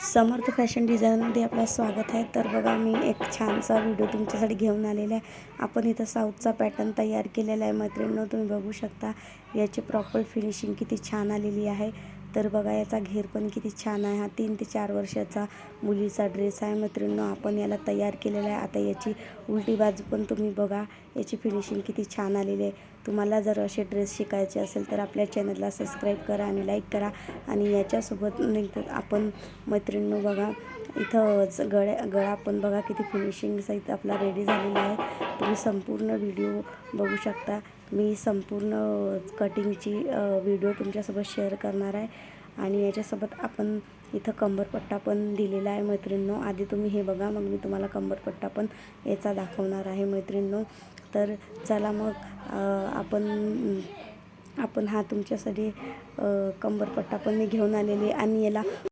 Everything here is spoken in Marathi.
समर्थ फॅशन डिझायनमध्ये आपलं स्वागत आहे. तर बघा, मी एक छानसा व्हिडिओ तुमच्यासाठी घेऊन आलेला आहे. आपण इथं साऊथचा पॅटर्न तयार केलेला आहे मैत्रिणींनो, तुम्ही बघू शकता. याची प्रॉपर फिनिशिंग किती छान आलेली आहे. तर बघा, याचा घेर पण किती छान आहे. हा 3 ते 4 वर्षाचा मुलीचा ड्रेस आहे मैत्रिणींनो. आपण याला तयार केलेला आहे. आता याची उलटी बाजू पण तुम्ही बघा, याची फिनिशिंग किती छान आलेली आहे. तुम्हाला जर असे ड्रेस शिकायचे असेल तर आपल्या चॅनलला सबस्क्राईब करा आणि लाईक करा. आणि याच्यासोबत नंतर आपण मैत्रिणींनो बघा, इथं गळा पण बघा किती फिनिशिंग सहित आपला रेडी झालेला आहे. तुम्ही संपूर्ण व्हिडिओ बघू शकता. मी संपूर्ण कटिंगची व्हिडिओ तुमच्यासोबत शेअर करणार आहे. आणि याच्यासोबत आपण इथं कंबरपट्टा पण दिलेला आहे मैत्रिणींनो. आधी तुम्ही हे बघा, मग मी तुम्हाला कंबरपट्टा पण याचा दाखवणार आहे मैत्रिणींनो. तर चला मग आपण हा तुमच्यासाठी कंबरपट्टा पण मी घेऊन आलेली आणि याला